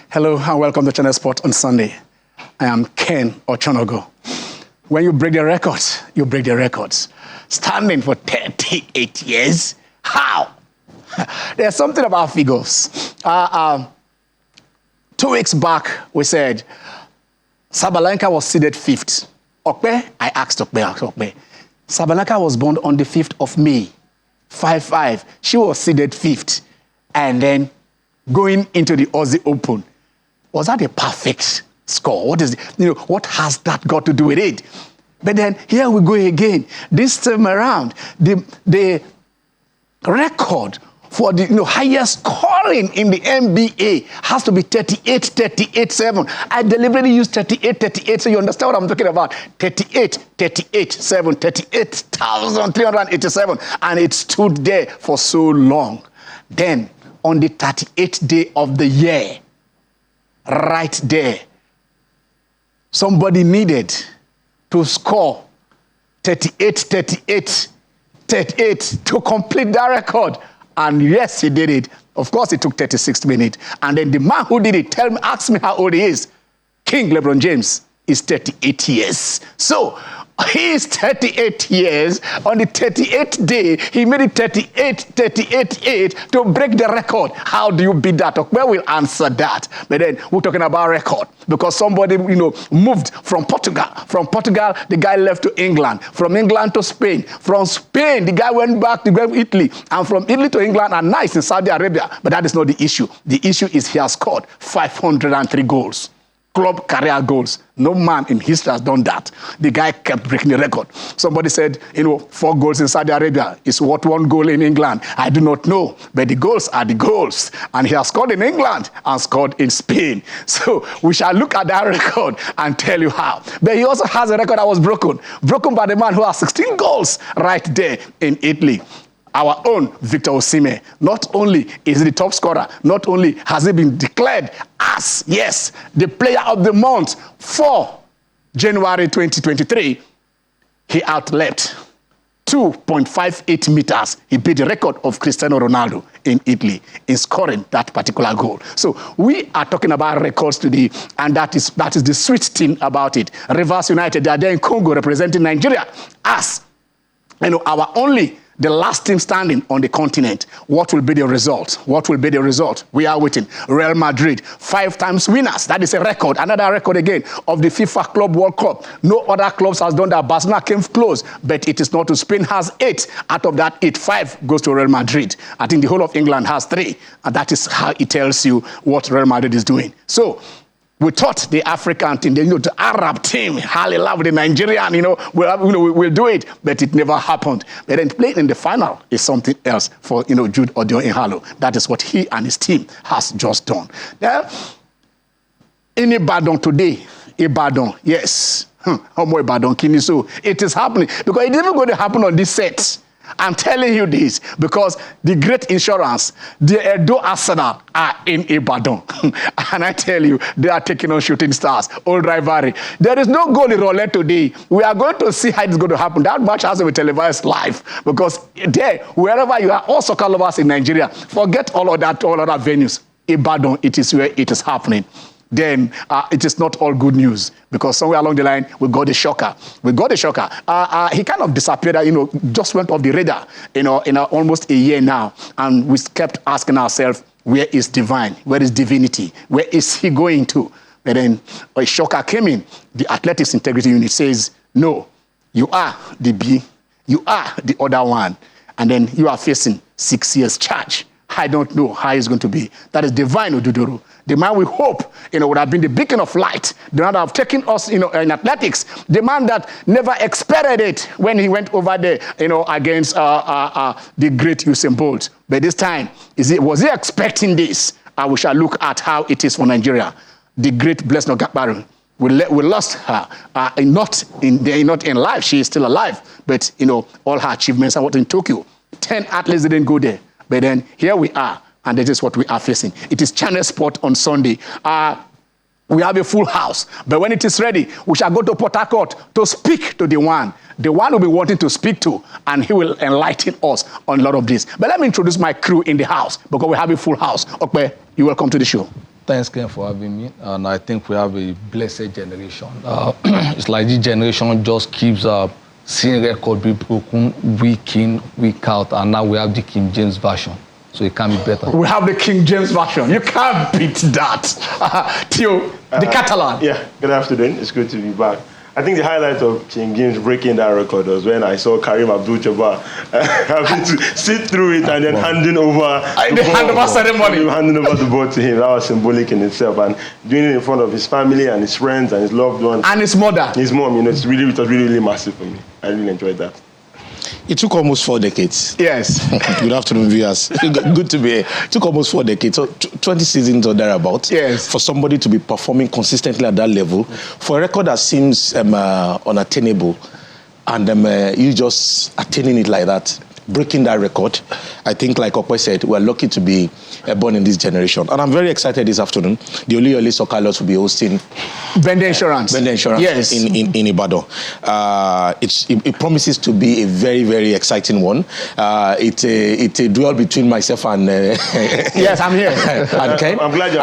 Hello and welcome to Channel Sport on Sunday. I am Ken Ochonogo. When you break the records, you break the records. Standing for 38 years? How? There's something about figures. 2 weeks back, we said Sabalenka was seeded 5th. Okpe? I asked Okpe. Sabalenka was born on the 5th of May. 5-5. She was seeded 5th. And then going into the Aussie Open. Was that a perfect score? What is it? What has that got to do with it? But then here we go again. This time around, the record for the highest scoring in the NBA has to be 38-7. I deliberately used 38-38, so you understand what I'm talking about. 38-7, 38,387, and it stood there for so long. Then, on the 38th day of the year, right there, somebody needed to score 38 to complete that record. And yes, he did it. Of course, it took 36 minutes. And then the man who did it, ask me how old he is. King LeBron James is 38 years. So he is 38 years. On the 38th day, he made it 38 to break the record. How do you beat that? Where will answer that? But then we're talking about record because somebody, moved from Portugal. From Portugal, the guy left to England. From England to Spain. From Spain, the guy went back to Italy. And from Italy to England, and now he's in Saudi Arabia. But that is not the issue. The issue is he has scored 503 goals. Club career goals. No man in history has done that. The guy kept breaking the record. Somebody said, 4 goals in Saudi Arabia is what 1 goal in England. I do not know, but the goals are the goals. And he has scored in England and scored in Spain. So we shall look at that record and tell you how. But he also has a record that was broken by the man who has 16 goals right there in Italy. Our own Victor Osimhen. Not only is he the top scorer, not only has he been declared as, yes, the player of the month for January 2023, he outleapt 2.58 meters. He beat the record of Cristiano Ronaldo in Italy in scoring that particular goal. So we are talking about records today, and that is the sweet thing about it. Rivers United, they are there in Congo representing Nigeria as, the last team standing on the continent. What will be the result? What will be the result? We are waiting. Real Madrid, 5 times winners. That is a record. Another record again of the FIFA Club World Cup. No other clubs has done that. Barcelona came close, but it is not to. Spain has 8. Out of that 8, 5 goes to Real Madrid. I think the whole of England has 3. And that is how it tells you what Real Madrid is doing. So, we thought the African team, the Arab team, hallelujah, with the Nigerian, we'll do it, but it never happened. But then playing in the final is something else for, Jude Odionhalo. That is what he and his team has just done. Now, in Ibadan today, yes, so it is happening because it isn't going to happen on this set. I'm telling you this because the great insurance, the Edo Arsenal are in Ibadan. And I tell you, they are taking on shooting stars, old rivalry. There is no goal in Roulette today. We are going to see how it's going to happen. That match has to be televised live because there, wherever you are, all soccer lovers in Nigeria, forget all other venues. Ibadan, it is where it is happening. Then it is not all good news because somewhere along the line, we got a shocker. He kind of disappeared, just went off the radar, in almost a year now. And we kept asking ourselves, where is divine? Where is divinity? Where is he going to? And then a shocker came in. The Athletics Integrity Unit says, no, you are the B, you are the other one. And then you are facing 6 years charge. I don't know how it's going to be. That is divine Oduduru. The man we hope, would have been the beacon of light. The man that have taken us, in athletics. The man that never expected it when he went over there, against the great Usain Bolt. But this time, was he expecting this? We shall look at how it is for Nigeria. The great Blessed Nogakbaru. We lost her, not in life. She is still alive. But, all her achievements are what in Tokyo. 10 athletes didn't go there. But then here we are, and this is what we are facing. It is Channel Sport on Sunday. We have a full house, but when it is ready, we shall go to Port Harcourt to speak to the one we'll be wanting to speak to, and he will enlighten us on a lot of this. But let me introduce my crew in the house, because we have a full house. Okay, you're welcome to the show. Thanks, Ken, for having me. And I think we have a blessed generation. It's like this generation just keeps seeing record be broken week in, week out, and now we have the King James version. So it can be better. We have the King James version. You can't beat that. Theo, the Catalan. Yeah, good afternoon. It's good to be back. I think the highlight of King James breaking that record was when I saw Karim Abdul-Jabbar having to sit through it and then handing over the ball to him. That was symbolic in itself, and doing it in front of his family and his friends and his loved ones. And his mother. His mom, it was really massive for me. I really enjoyed that. It took almost 4 decades. Yes. Good afternoon, viewers. Good to be here. It took almost 4 decades, so 20 seasons or thereabouts. Yes. For somebody to be performing consistently at that level, for a record that seems unattainable, and you just attaining it like that, breaking that record. I think, like Okwe said, we're lucky to be born in this generation. And I'm very excited this afternoon. The Oluyole Soccer Lots will be hosting Bende Insurance. Yes. in Ibadan. It promises to be a very, very exciting one. It's a duel between myself and... yes, I'm here. And Ken. I'm glad you're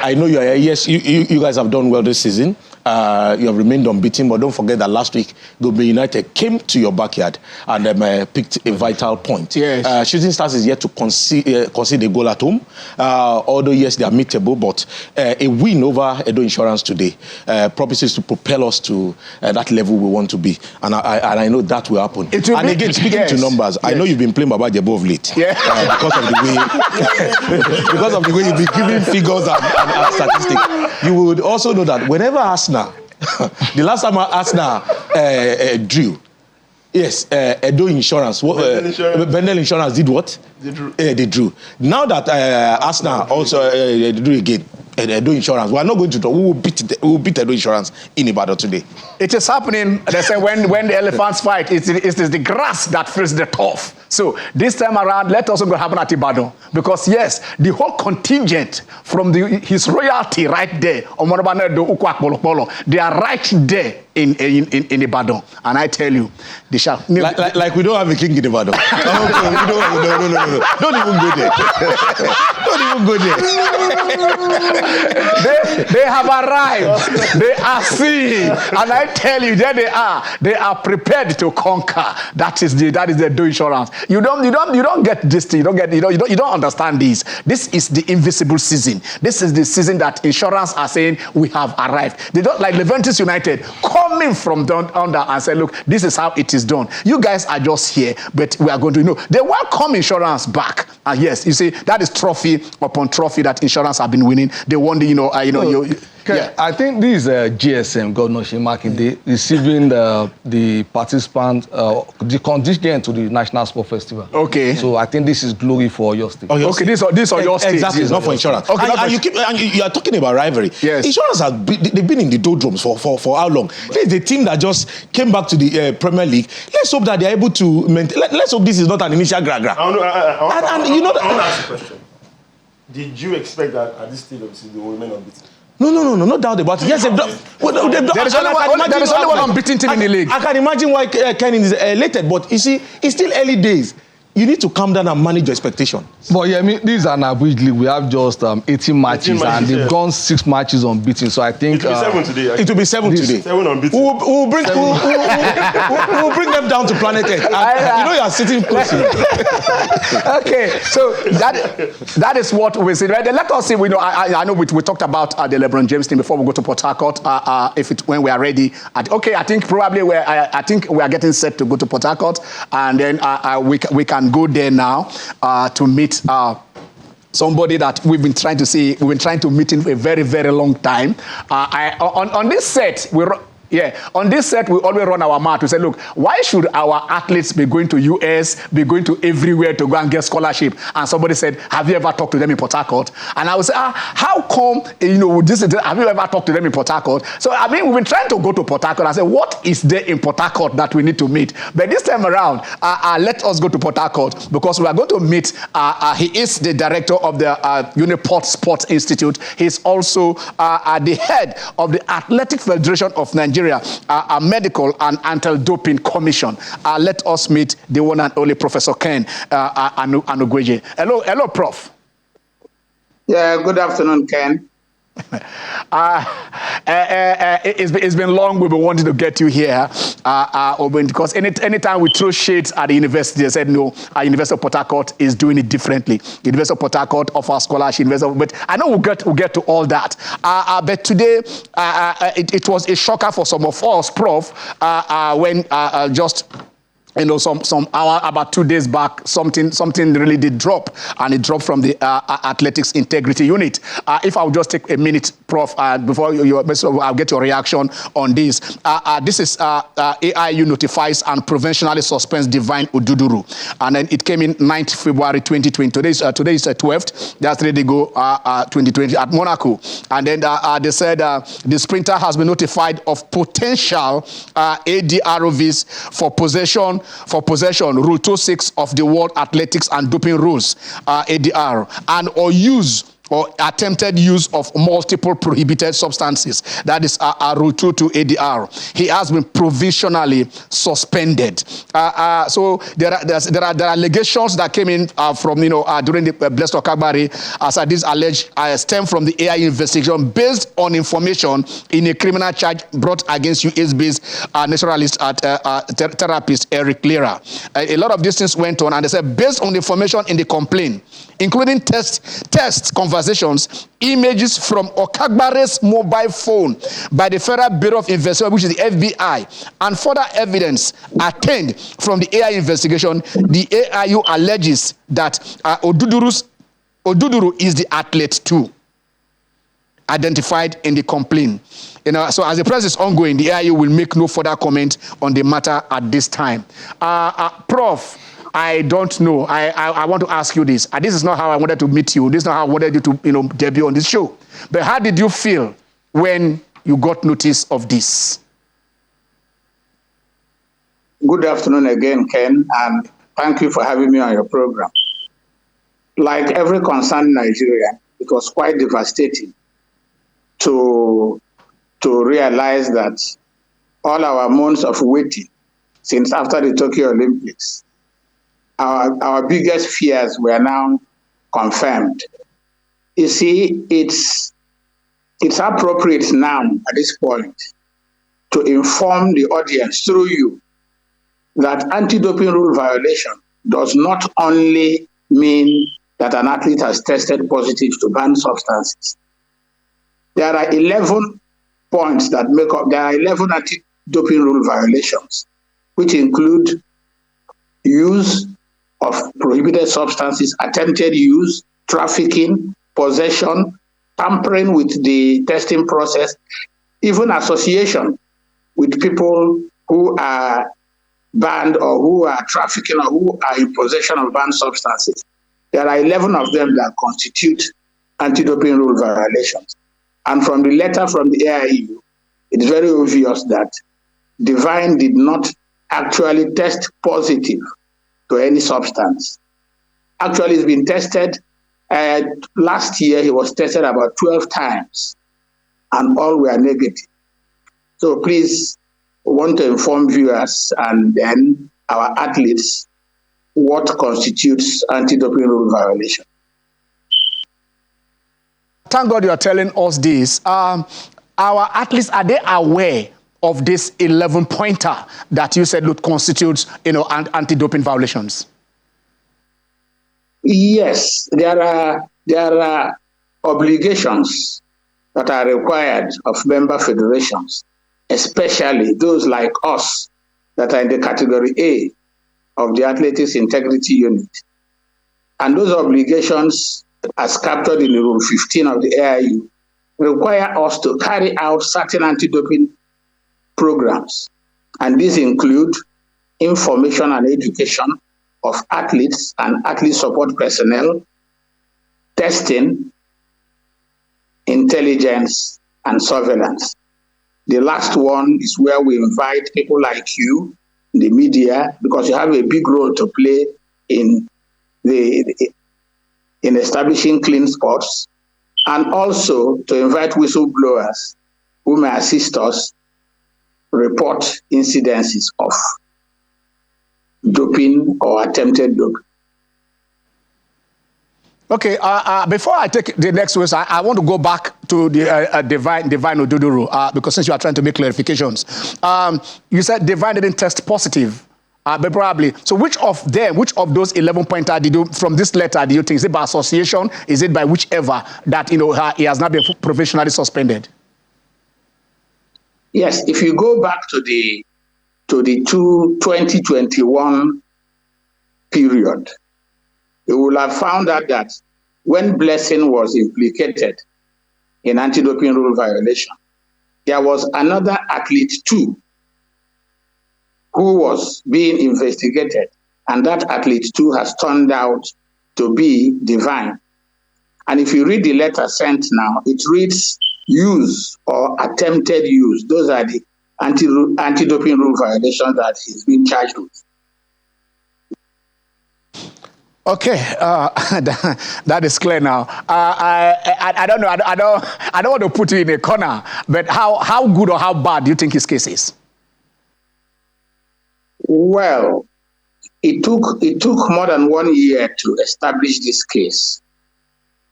I know you are here. Yes, you guys have done well this season. You have remained unbeaten, but don't forget that last week, Gobe United came to your backyard and picked a vital point. Yes. Shooting Stars is yet to concede a goal at home. Although, yes, they are meetable, but a win over Edo Insurance today promises to propel us to that level we want to be. And I know that will happen. And again, speaking to numbers, I know you've been playing Baba Jebo of late. Yeah. Because of the way you've been giving figures and statistics. You would also know that whenever Arsenal, the last time Arsenal drew, yes, Edo Insurance, Bendel Insurance did what? They drew. Now that Arsenal also drew again, Edo Insurance, we are not going to draw. We will beat Edo Insurance in Ibadan today. It is happening. They say when the elephants fight, it is the grass that feels the turf. So this time around, let us go happen at Ibadan. Because yes, the whole contingent from his royalty right there, they are right there in Ibadan. And I tell you, they shall... Like we don't have a king in Ibadan. No. Don't even go there. Don't even go there. They have arrived. They are seeing. And I tell you, there they are. They are prepared to conquer. That is the Edo Insurance. You don't get this thing. You don't understand this. This is the invisible season. This is the season that insurance are saying we have arrived. They don't like Leventis United coming from down under and say, look, this is how it is done. You guys are just here, but we are going to know. They welcome insurance back. And yes, you see, that is trophy upon trophy that insurance have been winning. They won the, Okay. I think this is GSM, Governor Shemakinde, receiving the participants, the contingent to the National Sport Festival. Okay. So I think this is glory for your state. Okay, this is your state. Exactly, it's not for insurance. Okay, and you are talking about rivalry. Yes. Insurance they've been in the doldrums for how long? This is the team that just came back to the Premier League. Let's hope that they are able to maintain. Let's hope this is not an initial gra-gra. I want to ask a question. Did you expect that at this stage of the season they will remain unbeaten? No doubt about it. Yes, they've done. There is only one unbeaten team in the league. I can imagine why Ken is elated, but you see, it's still early days. You need to calm down and manage your expectation. But yeah, I mean, this is an average league. We have just 18 matches, and they've gone 6 matches unbeaten. So I think it will be 7 today. Actually. It will be 7 today. 7 unbeaten. We'll bring them down to planet Earth. You know you are sitting close. Okay, so that is what we see. Right? Let us see. We know. I know we talked about the LeBron James thing before we go to Port Harcourt. When we are ready. Okay, I think probably I think we are getting set to go to Port Harcourt, and then we can go there now to meet somebody that we've been trying to see. We've been trying to meet in a very, very long time. On this set, on this set, we always run our mouth. We say, look, why should our athletes be going to US, be going to everywhere to go and get scholarship? And somebody said, have you ever talked to them in Port Harcourt? And I would say, how come, have you ever talked to them in Port Harcourt? So, I mean, we've been trying to go to Port Harcourt and say, what is there in Port Harcourt that we need to meet? But this time around, let us go to Port Harcourt because we are going to meet, he is the director of the Uniport Sports Institute. He's also the head of the Athletic Federation of Nigeria, a medical and anti-doping commission. Let us meet the one and only Professor Ken Anugweje. Hello, Prof. Yeah, good afternoon, Ken. It's been long. We've been wanting to get you here, because anytime we throw shades at the university, they said no. Our University of Port Harcourt is doing it differently. The University of Port Harcourt offers scholarship, but I know we'll get to all that. But today, it was a shocker for some of us, Prof, when just some hour, about 2 days back, something really did drop, and it dropped from the athletics integrity unit. If I'll just take a minute, Prof, before I'll get your reaction on this. This is AIU notifies and provisionally suspends Divine Oduduru, and then it came in 9th February 2020. Today is 12th. That's 3 days ago, 2020 at Monaco, and then they said the sprinter has been notified of potential ADROVs for possession, Rule 26 of the World Athletics and Doping Rules, ADR, and or use or attempted use of multiple prohibited substances. That is Rule 22 ADR. He has been provisionally suspended. So there are allegations that came in from during the Blessed Okagbari, as these alleged stem from the AI investigation based on information in a criminal charge brought against US-based naturalist therapist Eric Lera. A lot of these things went on, and they said based on the information in the complaint, including tests, conversations, images from Okagbari's mobile phone by the Federal Bureau of Investigation, which is the FBI, and further evidence attained from the AI investigation, the AIU alleges that Oduduru is the athlete too, identified in the complaint. So as the process is ongoing, the AIU will make no further comment on the matter at this time. Prof, I don't know. I want to ask you this. This is not how I wanted to meet you. This is not how I wanted you to debut on this show. But how did you feel when you got notice of this? Good afternoon again, Ken, and thank you for having me on your program. Like every concerned Nigerian, it was quite devastating to realize that all our months of waiting since after the Tokyo Olympics, our biggest fears were now confirmed. You see, it's appropriate now at this point to inform the audience through you that anti-doping rule violation does not only mean that an athlete has tested positive to banned substances. There are 11 points that make up, there are 11 anti-doping rule violations, which include use of prohibited substances, attempted use, trafficking, possession, tampering with the testing process, even association with people who are banned or who are trafficking or who are in possession of banned substances. There are 11 of them that constitute anti-doping rule violations. And from the letter from the AIU, it's very obvious that Divine did not actually test positive to any substance. Actually, it's been tested. Last year, he was tested about 12 times, and all were negative. So please, we want to inform viewers and then our athletes what constitutes anti-doping rule violation. Thank God you are telling us this. Our athletes, are they aware of this 11-pointer that you said would constitute, anti-doping violations? Yes, there are obligations that are required of member federations, especially those like us that are in the category A of the Athletics Integrity Unit. And those obligations, as captured in Rule 15 of the AIU, require us to carry out certain anti-doping programs. And these include information and education of athletes and athlete support personnel, testing, intelligence, and surveillance. The last one is where we invite people like you, the media, because you have a big role to play in establishing clean sports, and also to invite whistleblowers who may assist us report incidences of doping or attempted doping. Okay, before I take the next question, I want to go back to the Divine Oduduru, because since you are trying to make clarifications. You said Divine didn't test positive, but probably. So which of those 11 pointers did you, from this letter, do you think? Is it by association? Is it by whichever that, he has not been professionally suspended? Yes, if you go back to the 2021 period, you will have found out that when Blessing was implicated in anti-doping rule violation, there was another athlete too who was being investigated, and that athlete too has turned out to be Divine. And if you read the letter sent now, it reads use or attempted use. Those are the anti-doping rule violations that he's been charged with. Okay, that is clear now. I don't know. I don't want to put you in a corner, but how good or how bad do you think his case is? Well, it took more than 1 year to establish this case,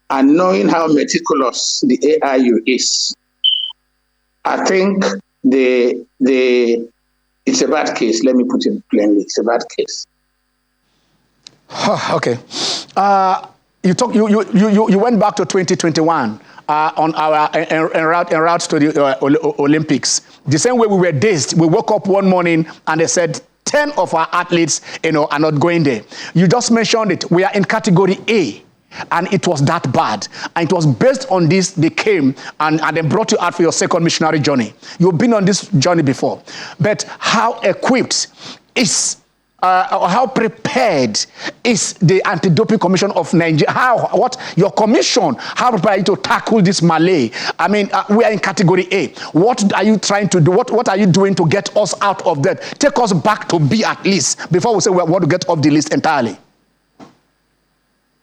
and knowing how meticulous the AIU is, I think it's a bad case. Let me put it plainly: it's a bad case. Okay. You went back to 2021 on our en route to the Olympics. The same way we were dazed. We woke up one morning and they said 10 of our athletes, are not going there. You just mentioned it. We are in category A. And it was that bad. And it was based on this they came and then brought you out for your second missionary journey. You've been on this journey before. But how equipped is or how prepared is the Anti-Doping Commission of Nigeria? Your commission, how prepared are you to tackle this Malay? I mean, we are in category A. What are you trying to do? What are you doing to get us out of that? Take us back to B at least, before we say we want to get off the list entirely.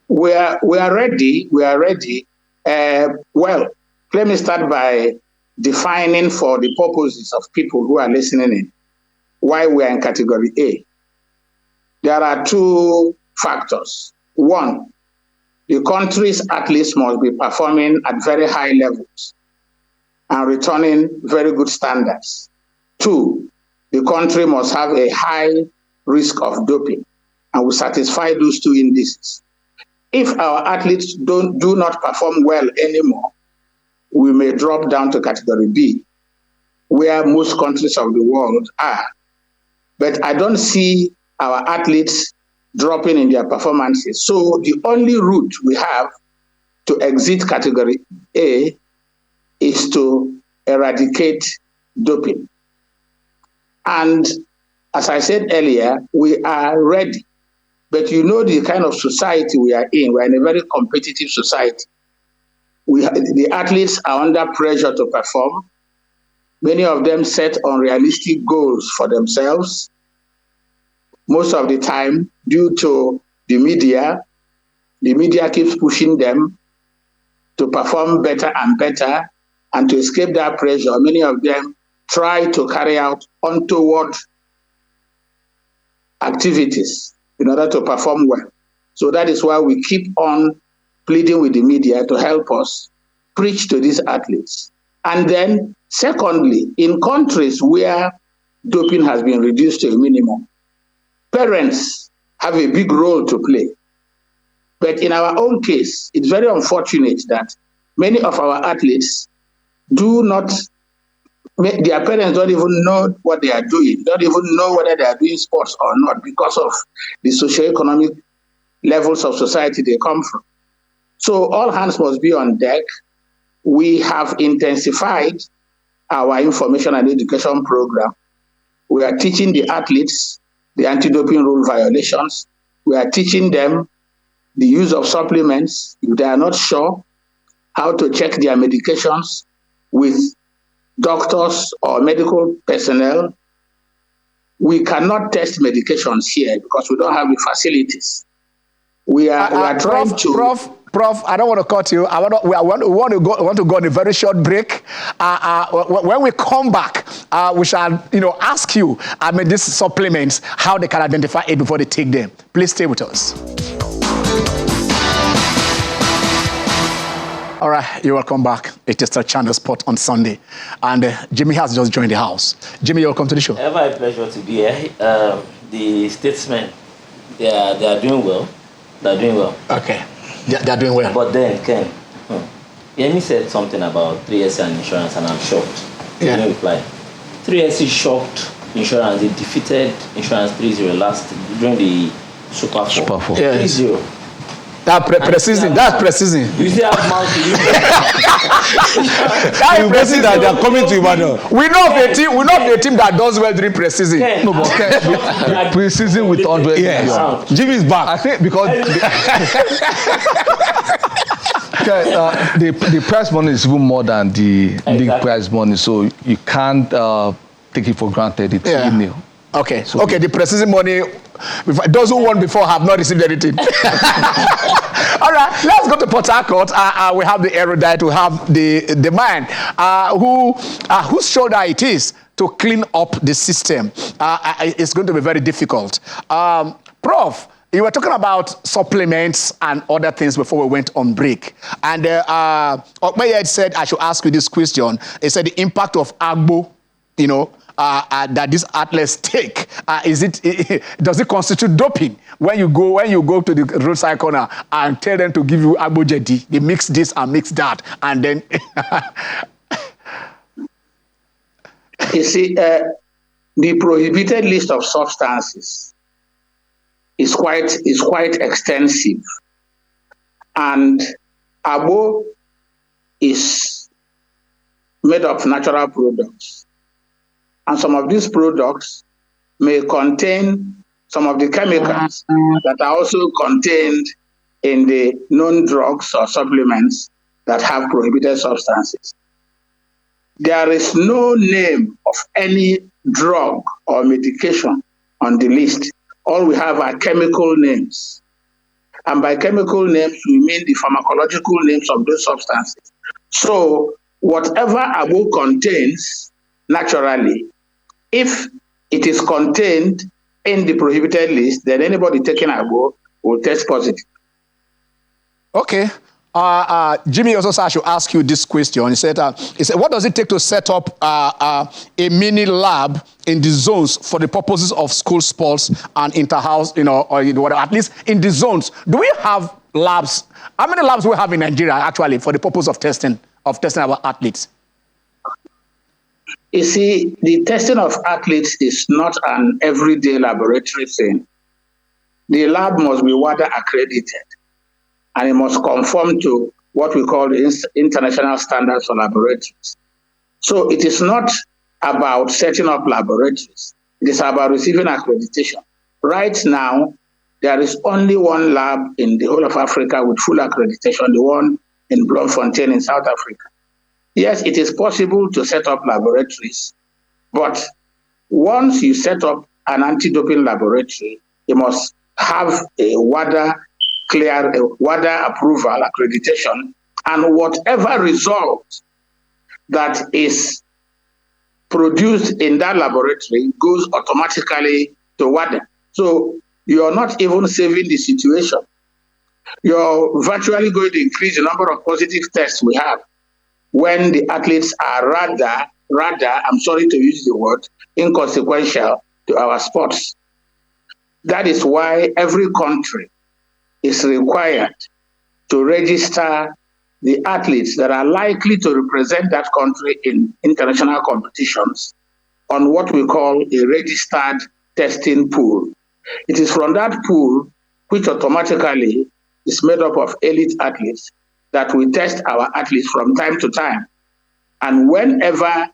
We are ready. We are ready. Well, let me start by defining for the purposes of people who are listening in why we are in category A. There are two factors. One, the country's athletes must be performing at very high levels and returning very good standards. Two, the country must have a high risk of doping, and we satisfy those two indices. If our athletes do not perform well anymore, we may drop down to category B, where most countries of the world are. But I don't see our athletes dropping in their performances. So the only route we have to exit category A is to eradicate doping. And as I said earlier, we are ready. But you know the kind of society we are in. We're in a very competitive society. The athletes are under pressure to perform. Many of them set unrealistic goals for themselves. Most of the time, due to the media keeps pushing them to perform better and better, and to escape that pressure, many of them try to carry out untoward activities in order to perform well. So that is why we keep on pleading with the media to help us preach to these athletes. And then, secondly, in countries where doping has been reduced to a minimum, parents have a big role to play. But in our own case, it's very unfortunate that many of our athletes their parents don't even know what they are doing, don't even know whether they are doing sports or not because of the socioeconomic levels of society they come from. So all hands must be on deck. We have intensified our information and education program. We are teaching the athletes the anti-doping rule violations. We are teaching them the use of supplements if they are not sure, how to check their medications with doctors or medical personnel. We cannot test medications here because we don't have the facilities. We are trying to... Prof, I don't want to cut you. I want to go on a very short break. When we come back, we shall, ask you, these supplements, how they can identify it before they take them. Please stay with us. All right, you're welcome back. It is the Channel Sport on Sunday. And Jimmy has just joined the house. Jimmy, you're welcome to the show. Ever a pleasure to be here. The statesmen, they are doing well. They're doing well. Okay, they're doing well. But then, Ken, Yemi said something about 3SC and insurance, and I'm shocked. Yeah. He didn't reply. 3SC shocked insurance. They defeated insurance 3-0 last during the Super 4. Yes. 3-0. That's that's precision. You see how mouth to use You can see that they are coming to Ibadan. We know of a team. We know of a team that does well during preseason. Ken, No, but pre-season with 100 Yes. million. Jimmy is back. I think because the prize money is even more than the league prize money, so you can't take it for granted. It's nil. Okay. Okay. The preseason money. Those who won before have not received anything. All right. Let's go to Port Harcourt. We have the erudite. We have the man whose shoulder it is to clean up the system. It's going to be very difficult. Prof, you were talking about supplements and other things before we went on break. And Okmeye said I should ask you this question. He said the impact of Agbo, that these athletes take, does it constitute doping? When you go to the roadside corner and tell them to give you Agbo Jedi, they mix this and mix that, and then You see, the prohibited list of substances is quite extensive, and Agbo is made of natural products. And some of these products may contain some of the chemicals that are also contained in the known drugs or supplements that have prohibited substances. There is no name of any drug or medication on the list. All we have are chemical names. And by chemical names, we mean the pharmacological names of those substances. So whatever Agbo contains naturally, if it is contained in the prohibited list, then anybody taking Agbo will test positive. Okay. Jimmy also said I should ask you this question. He said, what does it take to set up a mini lab in the zones for the purposes of school sports and inter-house, or at least in the zones? Do we have labs? How many labs do we have in Nigeria, actually, for the purpose of testing our athletes? You see, the testing of athletes is not an everyday laboratory thing. The lab must be WADA accredited, and it must conform to what we call the international standards for laboratories. So it is not about setting up laboratories. It is about receiving accreditation. Right now, there is only one lab in the whole of Africa with full accreditation, the one in Bloemfontein in South Africa. Yes, it is possible to set up laboratories, but once you set up an anti-doping laboratory, you must have a WADA approval, accreditation, and whatever result that is produced in that laboratory goes automatically to WADA. So you're not even saving the situation. You're virtually going to increase the number of positive tests we have when the athletes are rather, I'm sorry to use the word, inconsequential to our sports. That is why every country is required to register the athletes that are likely to represent that country in international competitions on what we call a registered testing pool. It is from that pool, which automatically is made up of elite athletes, that we test our athletes from time to time. And whenever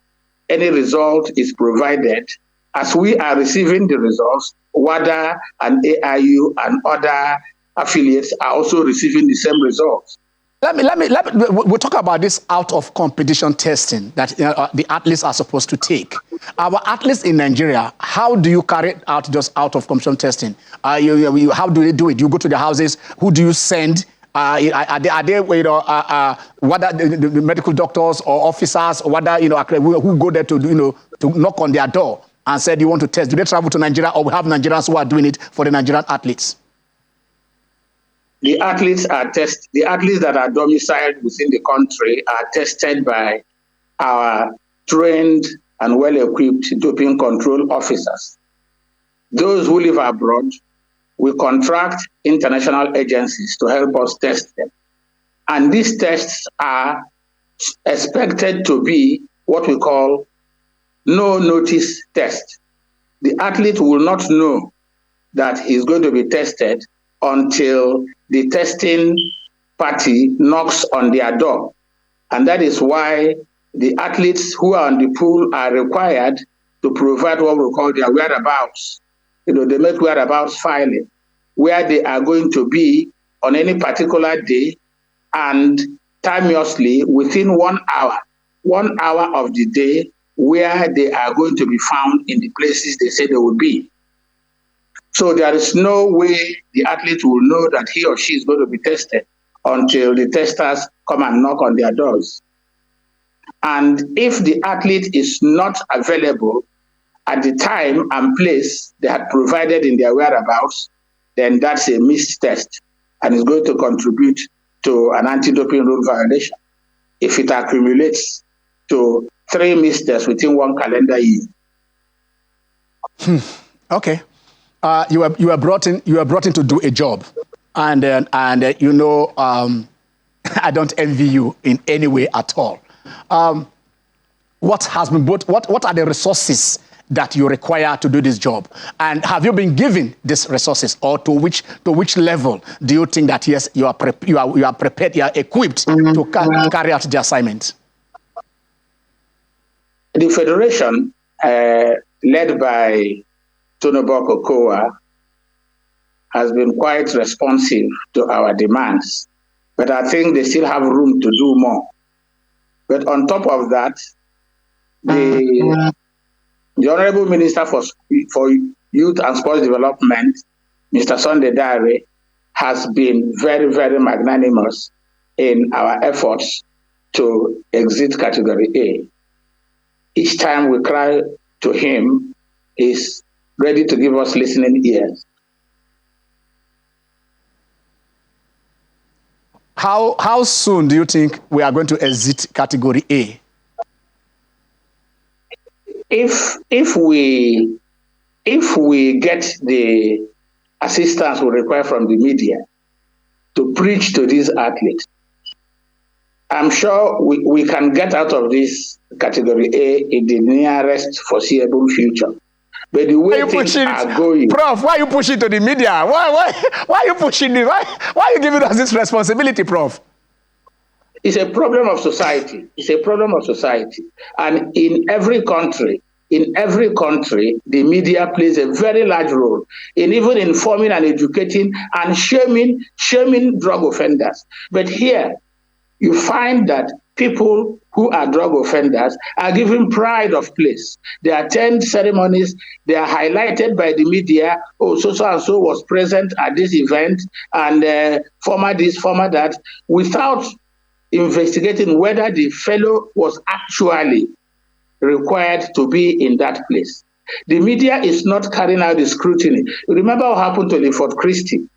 any result is provided, as we are receiving the results, WADA and AIU and other affiliates are also receiving the same results. We'll talk about this out of competition testing that the athletes are supposed to take. Our athletes in Nigeria, how do you carry it out just out of competition testing? How do they do it? You go to the houses, who do you send? Are they whether the medical doctors or officers, or whether who go there to knock on their door and said you want to test? Do they travel to Nigeria, or we have Nigerians who are doing it for the Nigerian athletes? the athletes that are domiciled within the country are tested by our trained and well-equipped doping control officers. Those who live abroad, we contract international agencies to help us test them. And these tests are expected to be what we call no-notice test. The athlete will not know that he's going to be tested until the testing party knocks on their door. And that is why the athletes who are on the pool are required to provide what we call their whereabouts. They make whereabouts filing, where they are going to be on any particular day and timeously within 1 hour of the day, where they are going to be found in the places they say they will be. So there is no way the athlete will know that he or she is going to be tested until the testers come and knock on their doors. And if the athlete is not available at the time and place they had provided in their whereabouts, then that's a missed test and is going to contribute to an anti-doping rule violation if it accumulates to 3 missed tests within 1 calendar year. Okay. You were brought in to do a job, and I don't envy you in any way at all. What are the resources that you require to do this job, and have you been given these resources, or to which level do you think that yes, you are prepared, you are equipped to carry out the assignment? The federation, led by Tonobok Okowa, has been quite responsive to our demands, but I think they still have room to do more. But on top of that, the Honorable Minister for Youth and Sports Development, Mr. Sunday Dare, has been very, very magnanimous in our efforts to exit Category A. Each time we cry to him, he's ready to give us listening ears. How soon do you think we are going to exit Category A? If we get the assistance we require from the media to preach to these athletes, I'm sure we can get out of this Category A in the nearest foreseeable future. But the way things are going, Prof, why are you pushing to the media? Why are you pushing this? Why are you giving us this responsibility, Prof? It's a problem of society. It's a problem of society. And in every country, the media plays a very large role in even informing and educating and shaming drug offenders. But here, you find that people who are drug offenders are given pride of place. They attend ceremonies, they are highlighted by the media. Oh, so-and-so was present at this event, and former this, former that, without investigating whether the fellow was actually required to be in that place. The media is not carrying out the scrutiny. Remember what happened to Lefort Christie?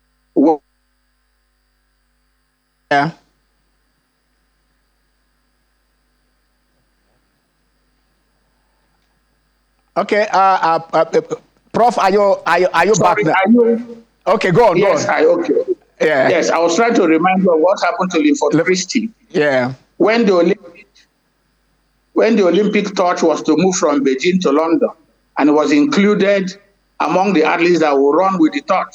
Yeah. Okay, Prof, are you Sorry, back now? Okay, go on. Yes, okay. Yeah. Yes, I was trying to remind you of what happened to Lefort Christie. Yeah. When the Olympic torch was to move from Beijing to London, and was included among the athletes that will run with the torch.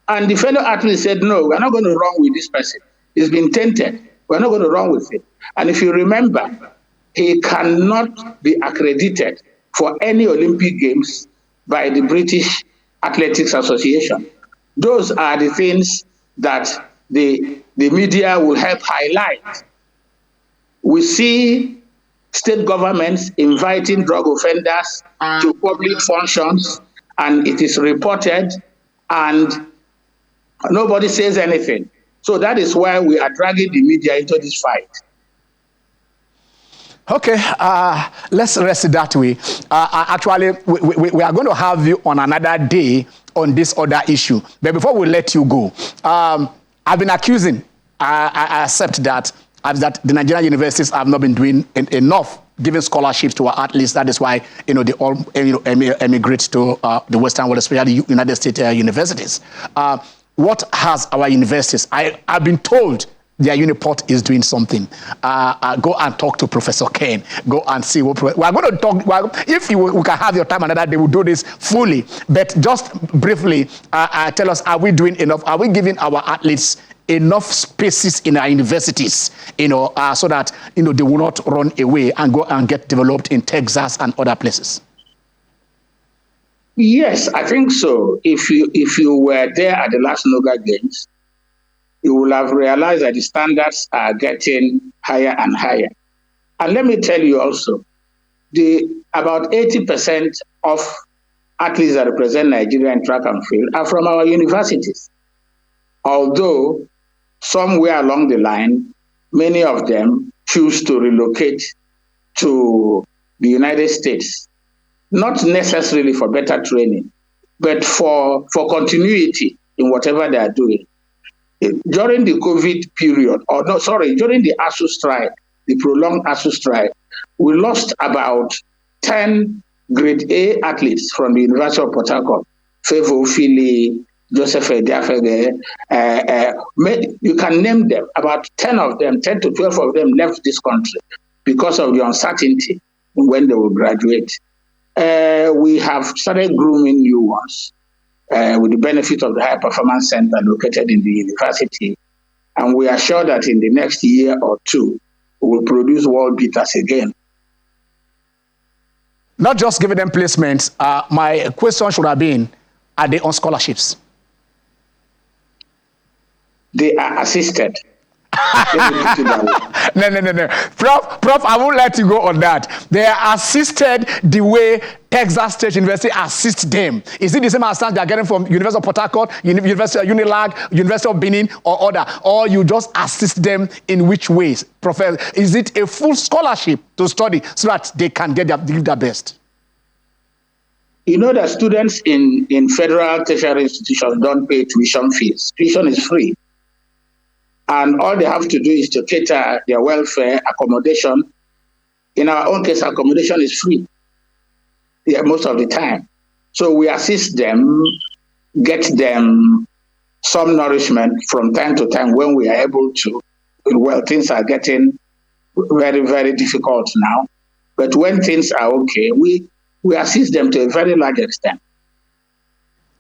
And the fellow athletes said, no, we're not going to run with this person. He's been tainted. We're not going to run with it. And if you remember, he cannot be accredited for any Olympic Games by the British Athletics Association. Those are the things that the media will help highlight. We see state governments inviting drug offenders to public functions, and it is reported, and nobody says anything. So that is why we are dragging the media into this fight. Okay, let's rest it that way. Actually, we are going to have you on another day on this other issue. But before we let you go, I've been accusing, I accept that the Nigerian universities have not been doing enough giving scholarships to our athletes. That is why they all emigrate to the Western world, especially United States universities. What has our universities? I've been told their Uniport is doing something. Go and talk to Professor Ken. Go and see what we are going to talk. Well, if we can have your time another day, we'll do this fully. But just briefly, tell us: are we doing enough? Are we giving our athletes enough spaces in our universities, so that they will not run away and go and get developed in Texas and other places? Yes, I think so. If you were there at the last NOGA Games, you will have realized that the standards are getting higher and higher. And let me tell you also, about 80% of athletes that represent Nigeria in track and field are from our universities. Although somewhere along the line, many of them choose to relocate to the United States, not necessarily for better training, but for continuity in whatever they are doing. During the COVID period, during the ASU strike, the prolonged ASU strike, we lost about 10 grade A athletes from the University of Port Harcourt. Favor Philly, Joseph Ediafege, you can name them. About 10 to 12 of them left this country because of the uncertainty when they will graduate. We have started grooming new ones with the benefit of the High Performance Center located in the university. And we are sure that in the next year or two, we will produce world beaters again. Not just giving them placements. My question should have been, are they on scholarships? They are assisted. No. Prof, I won't let you go on that. They are assisted the way Texas State University assists them. Is it the same assistance they are getting from University of Port Harcourt, University of Unilag, University of Benin, or other? Or you just assist them in which ways? Professor, is it a full scholarship to study so that they can get their best? You know that students in federal tertiary institutions don't pay tuition fees. Tuition is free. And all they have to do is to cater their welfare, accommodation. In our own case, accommodation is free most of the time. So we assist them, get them some nourishment from time to time when we are able to. Well, things are getting very, very difficult now. But when things are okay, we assist them to a very large extent.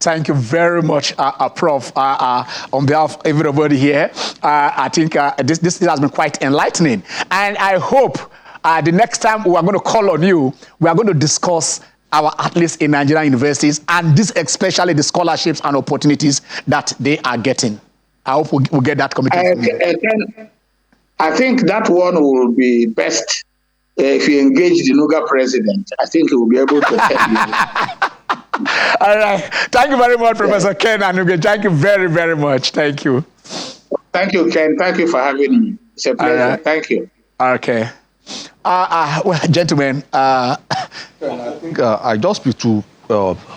Thank you very much, Prof. On behalf of everybody here, I think this has been quite enlightening. And I hope the next time we are going to call on you, we are going to discuss our athletes in Nigerian universities and this especially the scholarships and opportunities that they are getting. I hope we'll get that commitment. I think that one will be best if you engage the NUGA president. I think he will be able to tell you. All right. Thank you very much, Professor Ken Anuge. Thank you very, very much. Thank you. Thank you, Ken. Thank you for having me. It's a pleasure. Right. Thank you. Okay. Well, gentlemen. I think I just need to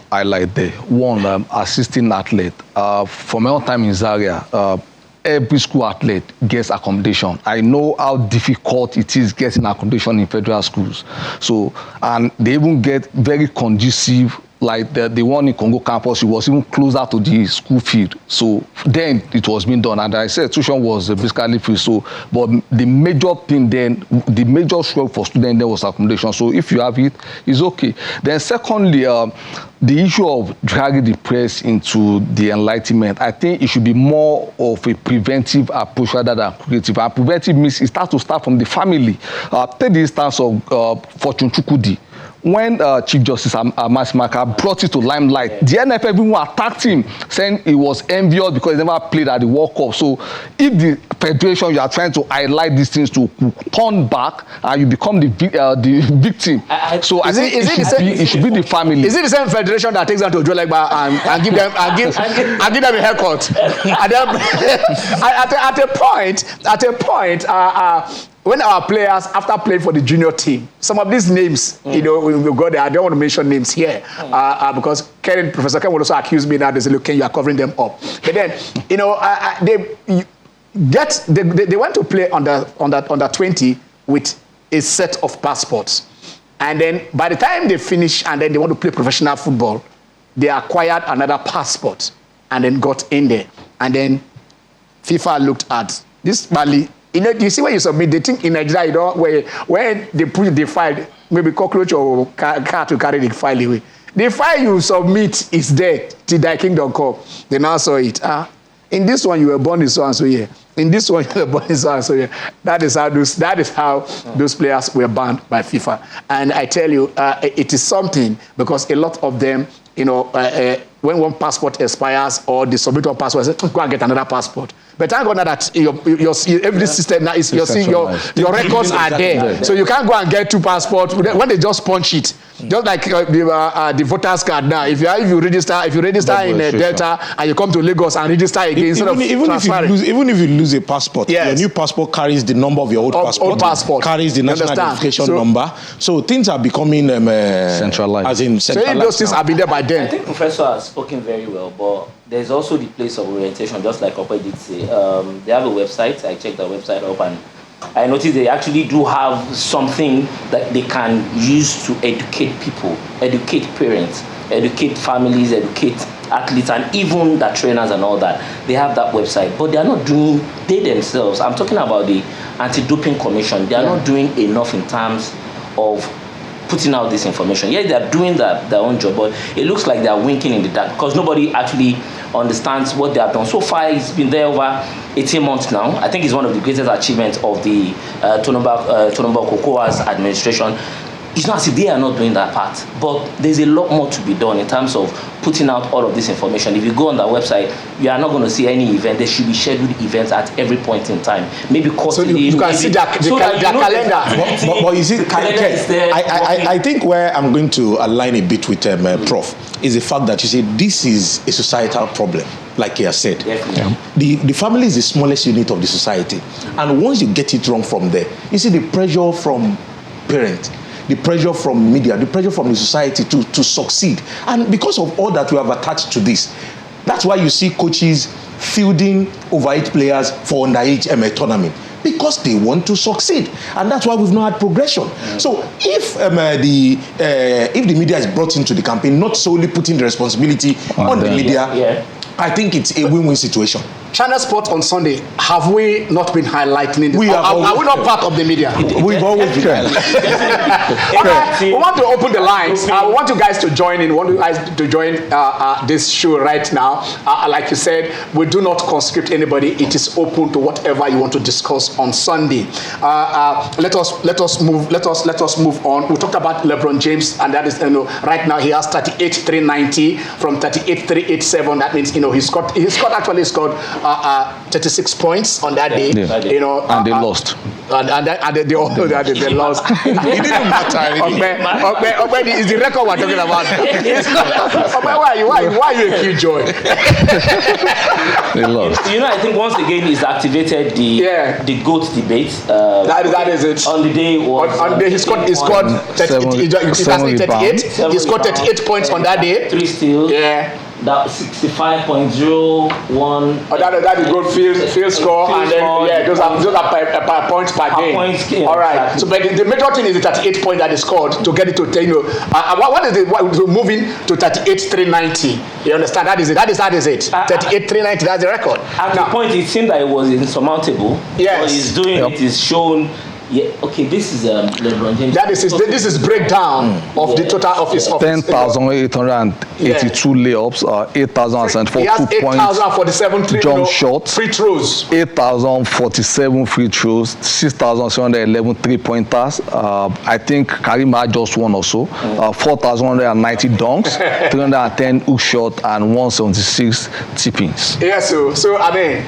highlight the one assisting athlete. For my own time in Zaria, every school athlete gets accommodation. I know how difficult it is getting accommodation in federal schools. So, and they even get very conducive, like the one in Congo campus, it was even closer to the school field. So then it was being done. And I said tuition was basically free. So, but the major thing then, the major struggle for students then was accommodation. So if you have it, it's okay. Then secondly, the issue of dragging the press into the enlightenment, I think it should be more of a preventive approach rather than creative. And preventive means it starts to start from the family. Take the instance of Fortune Chukudi. When Chief Justice Amasimaka brought it to limelight, the NFF even attacked him, saying he was envious because he never played at the World Cup. So if the federation, you are trying to highlight these things to turn back, and you become the victim. So I think it should be the family. Is it the same federation that takes them to Ojolegba and give them a haircut? At a point, when our players, after playing for the junior team, some of these names, we go there. I don't want to mention names here because Professor Ken will also accuse me now. They say, "Look, Ken, you are covering them up." But then, they went to play under 20 with a set of passports, and then by the time they finish and then they want to play professional football, they acquired another passport and then got in there, and then FIFA looked at this Bali. You see when you submit, they think in Nigeria, when they push the file, maybe cockroach or cat to carry the file away. The file you submit is there till thy kingdom come. They now saw it. In this one, you were born in so and so year. In this one, you were born in so and so year. That is how those players were banned by FIFA. And I tell you, it is something because a lot of them, when one passport expires or the submit of passport, say, go and get another passport. But thank God that every system now is your records are there, so you can't go and get two passports when they just punch it. Just like the voters card now, if you register in Delta and you come to Lagos and register again, even if you lose a passport, your new passport carries the number of your old passport, carries the national identification number. So things are becoming centralized. So those things have been there by then. I think Professor has spoken very well, but there's also the place of orientation, just like Opa did say. They have a website. I checked the website up and I noticed they actually do have something that they can use to educate people, educate parents, educate families, educate athletes, and even the trainers and all that. They have that website, but they are not doing, they themselves, I'm talking about the Anti-Doping Commission, they are not doing enough in terms of putting out this information. Yes, they are doing their own job, but it looks like they are winking in the dark because nobody actually understands what they have done. So far, it's been there over 18 months now. I think it's one of the greatest achievements of the Tonomba Kokoa's administration. It's not as if they are not doing that part, but there's a lot more to be done in terms of putting out all of this information. If you go on their website, you are not going to see any event. There should be scheduled events at every point in time. Maybe quarterly. So you can see their calendar. But you see, I think where I'm going to align a bit with Prof is the fact that you see this is a societal problem. Like he has said, the family is the smallest unit of the society, and once you get it wrong from there, you see the pressure from parents, the pressure from media, the pressure from the society to succeed. And because of all that we have attached to this, that's why you see coaches fielding overage players for underage tournament, because they want to succeed. And that's why we've not had progression. So if the media is brought into the campaign, not solely putting the responsibility on the media, I think it's a win-win situation. Channel Sport on Sunday, have we not been highlighting this? Are we not part of the media? We've always been. We want to open the lines. We want you guys to join in. We want you guys to join this show right now. Like you said, we do not conscript anybody. It is open to whatever you want to discuss on Sunday. Let us move on. We talked about LeBron James, and that is right now he has 38,390 from 38,387. That means he scored 36 points on that day. And they lost. And they lost. It didn't matter. Okay, is the record we're talking about. Why are you a killjoy? They lost. I think once again he's activated the GOAT debate. That is it. On the day he scored 38. He scored 38 points on that day. 3 steals. Yeah. That 65.01. That is good field score, and then those are points per game. All right. Exactly. So, but the major thing is the 38 point that is scored to get it to what is it? Moving to 38,390. You understand? That is it. That is it. 38,390. That's the record. At the point, it seemed that it was insurmountable. Yes. What he's doing it is shown Yeah, okay, this is LeBron James. This is breakdown of the total of his 10,882 layups, 8,074 he has 2 points, 8,047 jump shots, free throws, 8,047 free throws, 6,711 3-pointers. I think Karim had just one also. 4,190 dunks, 310 hook shot, and 176 tip-ins. Yeah, so I mean,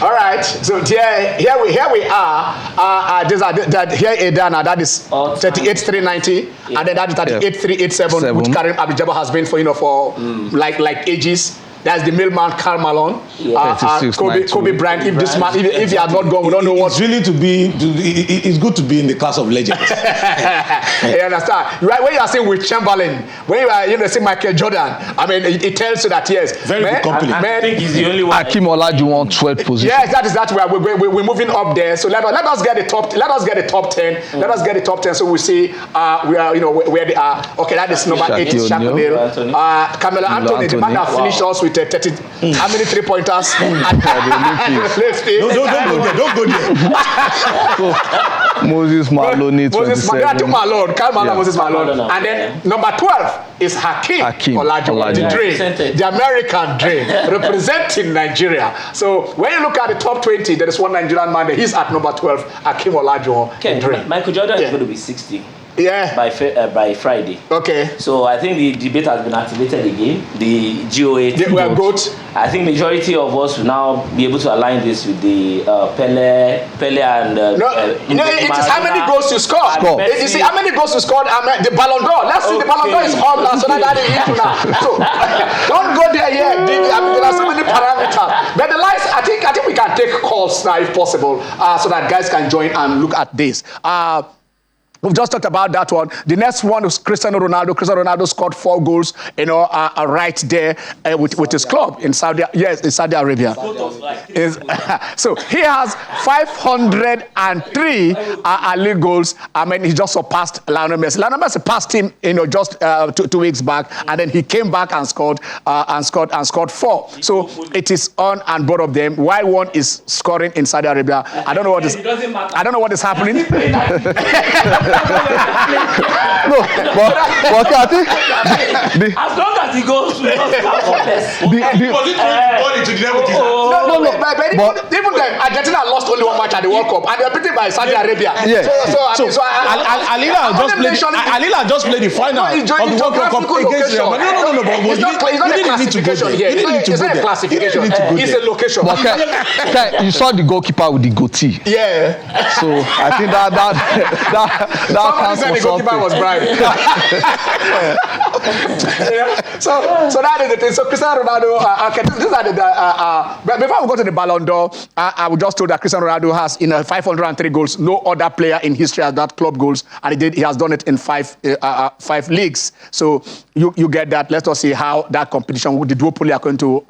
all right. So here we are. Here Edana, that is 38,390, and then that is 38,387, which Karim Abdul-Jabbar has been for like ages. That's the mailman Karl Malone, Kobe Bryant. If he had not gone, we don't know what. It's really it's good to be in the class of legends. You understand? Right when you are saying with Chamberlain, when you are saying Michael Jordan, I mean it tells you that yes, very good company. I think he's the only one. Hakeem Olajuwon 12th position. Yes, that we're moving up there. So let us get the top. Let us get the top 10. Let us get the top 10. So we see we are where they are. Okay, that is number 8 is Shaquille O'Neal. Carmelo Anthony, the man that finished us with 30. How many 3-pointers? Don't go there. Moses Malone, 27. Malone, Karl Malone, Moses Malone. And then number 12 is Hakeem Olajuwon, the dream, the American dream, representing Nigeria. So when you look at the top 20, there is one Nigerian man there. He's at number 12, Hakeem Olajuwon, the dream. Michael Jordan is going to be 60. Yeah. By Friday. Okay. So I think the debate has been activated again. The GOA. We are good. I think majority of us will now be able to align this with the Pele and. It is how many goals you score. You see how many gols you scored. The Ballon d'Or. Let's see. The Ballon d'Or is on now. So that is it now. So don't go there yet. There are so many parameters. But the lights. I think we can take calls now if possible, so that guys can join and look at this. We've just talked about that one. The next one was Cristiano Ronaldo. Cristiano Ronaldo scored 4 goals, right there with his club in Saudi Arabia. So he has 503 league goals. I mean, he just surpassed Lionel Messi. Lionel Messi passed him, just 2 weeks back, and then he came back and scored 4. So it is on and both of them. While one is scoring in Saudi Arabia, I don't know what is happening. No, but I think as long as he goes to No, even then, Argentina lost only 1 match at the World Cup, and they were beaten by Saudi Arabia. Yeah. So Alila just played the final of the World Cup against Real Madrid. No, but it's not a classification. It's a location. But you saw the goalkeeper with the goatee. Yeah. So I think that counts for the goalkeeper was bribed. So that is the thing. So Cristiano Ronaldo. These are but before we go to the Ballon d'Or, I was just told that Cristiano Ronaldo has 503 goals. No other player in history has that club goals, and he has done it in 5 leagues. So you get that. Let us see how that competition with the duopoly according to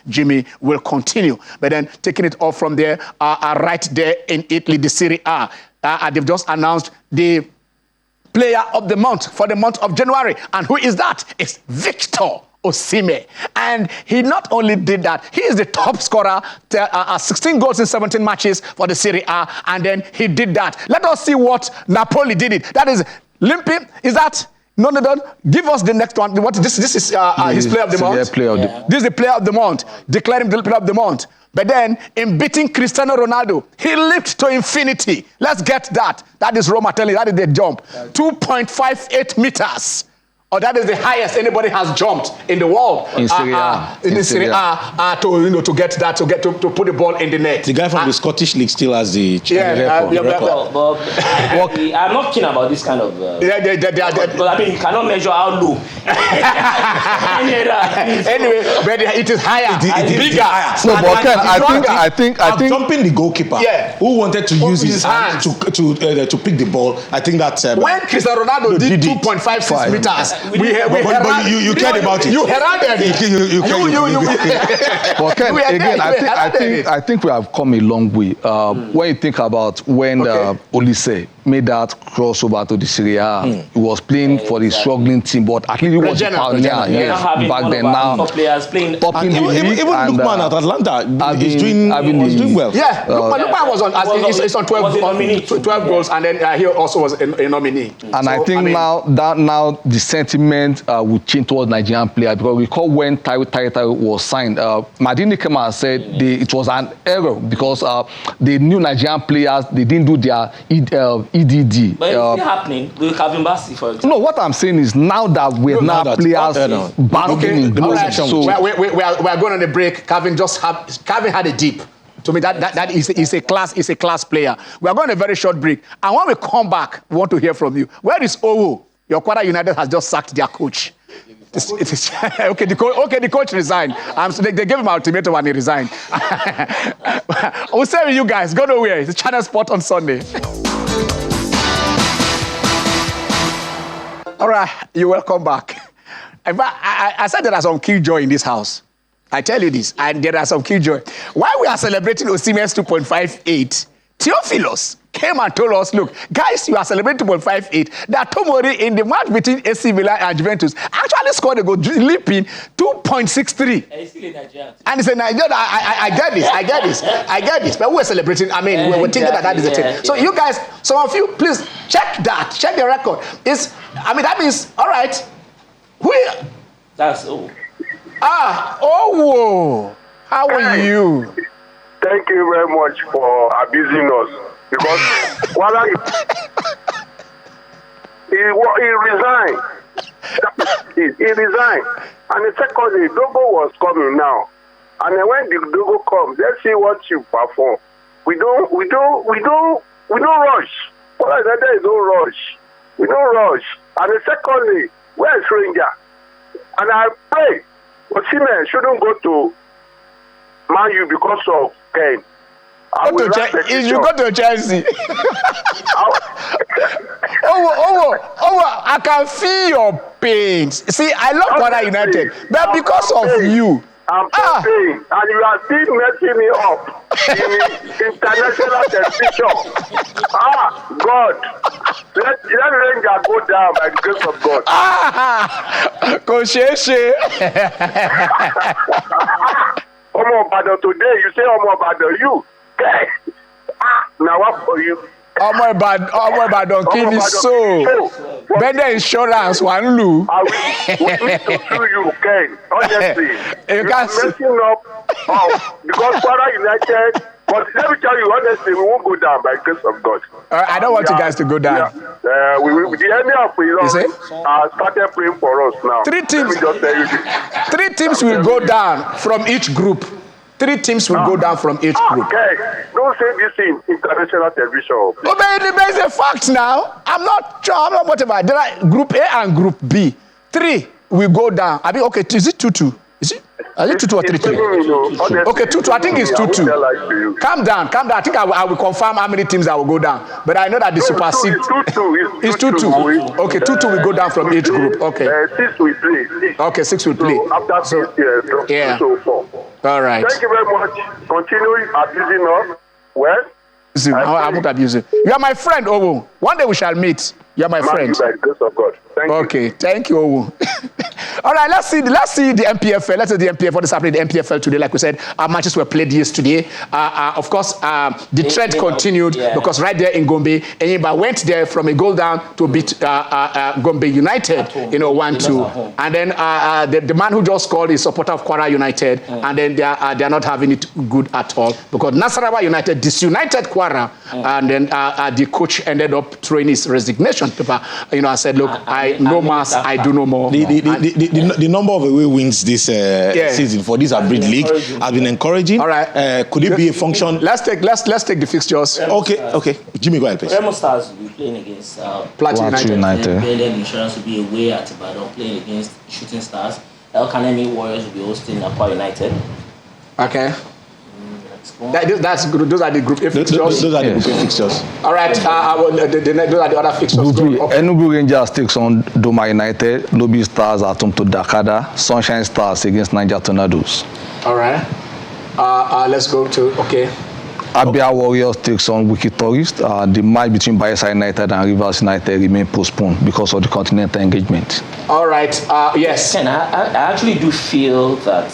Jimmy will continue. But then taking it off from there, right there in Italy, the Serie A. They've just announced the player of the month for the month of January. And who is that? It's Victor Osimhen. And he not only did that, he is the top scorer, 16 goals in 17 matches for the Serie A. And then he did that. Let us see what Napoli did it. That is Limpi. Is that? No. Give us the next one. What this is his player of the month. This is the player of the month. Declare him the player of the month. But then, in beating Cristiano Ronaldo, he leaped to infinity. Let's get that. That is Roma telling you. That is the jump. 2.58 meters. Or that is the highest anybody has jumped in the world. In Serie A. In Serie A, to get that, to put the ball in the net. The guy from the Scottish League still has the record. But I'm not keen about this kind of. Because I mean, you cannot measure how low. Anyway, but it is higher. It is bigger. No, but Ken, I think jumping the goalkeeper who wanted to use his hands to pick the ball. I think that's when Cristiano Ronaldo did 2.56 meters. But you cared about it. You heralded it. But Ken, again, I think we have come a long way. When you think about when Olise made that crossover to the Serie A. He was playing for the struggling team, but at least he was a pioneer. Yes, back then. Now, players playing topping the league. Even Lookman at Atlanta is doing well. Yeah, Lookman was on. He's on 12 goals, and then he also was a nominee. And so, I think now the sentiment will change towards Nigerian players, because recall when Taiwo was signed, Madini came out and said it was an error because the new Nigerian players, they didn't do their EDD. But it's still happening with Kevin Bassey, for example. No, what I'm saying is now that we're now players banking in the so we are going on a break. Kevin had a dip. To me, that is a class player. We are going on a very short break, and when we come back, we want to hear from you. Where is Owo? Your Kwara United has just sacked their coach. The coach resigned. They gave him an ultimatum and he resigned. We'll stay with you guys. Go nowhere. It's Channel Sport on Sunday. All right, you're welcome back. In fact, I said there are some killjoy in this house. I tell you this, and there are some killjoy. While we are celebrating Osimhen's 2.58, Theophilus came and told us, look, guys, you are celebrating 2.58. That Tomori in the match between AC Milan and Juventus actually scored a goal, leaping 2.63. And he's still in Nigeria. And he said, Nigeria, I get this. But we were celebrating, we were thinking that is the thing. So you guys, some of you, please check that, check the record. That means, all right, That's all. Whoa. How are you? Thank you very much for abusing us. Because he resigned. He resigned. And the secondly, Dogo was coming now. And then when the Dogo comes, let's see what you perform. We don't rush. Well, there is no rush. We don't rush. And the secondly, where is Ranger? And I pray Osimhen shouldn't go to Man U because of Ken. If you go to Chelsea. I can feel your pain. See, I love Kwara United, but because of you. I'm paying, and you are still messing me up in international television. God. Let Ranger go down by the grace of God. Kosheshe. Omo Obadan today, you say Omo Obadan, you. Now what for you? Omo Ibadan kill his soul. Better insurance, one Lu. We need to sue you, Ken. Honestly, you're messing up. Because Kwara United. But let me tell you honestly, we won't go down by the grace of God. I don't want you guys to go down. The enemy of Iran started praying for us now. Three teams. Let me just tell you this. 3 teams will go down from each group. 3 teams will go down from each group. Okay, don't say this in international television. But it's a fact now. I'm not whatever. There are Group A and Group B. 3 will go down. Okay, is it 2-2? Is it 2-2 or 3-3? Okay, 2-2. I think it's 2-2. Calm down. I think I will confirm how many teams that will go down. But I know that the Super Six is 2-2. Okay, 2-2 will go down from each group. Okay. 6 will play. Okay, 6 will play. After 6 years, yeah. All right. Thank you very much. Continue abusing us. Well, I won't abuse you. You are my friend, Owo. One day we shall meet. You are my friend. By the grace of God. Thank you. Thank you, Owo. All right, let's see the MPFL. Let's see the MPFL. What is happening in the MPFL today? Like we said, our matches were played yesterday. Of course, the trend continued because right there in Gombe, Enyimba went there from a goal down to beat Gombe United, 1-2. And then the man who just scored is supporter of Kwara United, and then they are not having it good at all because Nasarawa United disunited Kwara, and then the coach ended up throwing his resignation paper. I said, look, I no mass, I do no more. The number of away wins this season for this Abridged League has been encouraging. All right. Could it be a function? Let's take the fixtures. Okay. Jimmy, go ahead, please. Remo Stars will be playing against Plateau United. BLM Insurance will be away at Ibadan playing against Shooting Stars. El Kanemi Warriors will be hosting Akwa United. Okay. That's good. Those are the Group A fixtures. Those are the Group A fixtures. All right. Those are the other fixtures. Group B, Enugu Rangers takes on Doma United. Lobby Stars at home to Dakada. Sunshine Stars against Niger Tornadoes. All right. Let's go to Abia Warriors takes on Wiki Tourist. The match between Bayelsa United and Rivers United remain postponed because of the continental engagement. All right. Yes. Ken, I actually do feel that.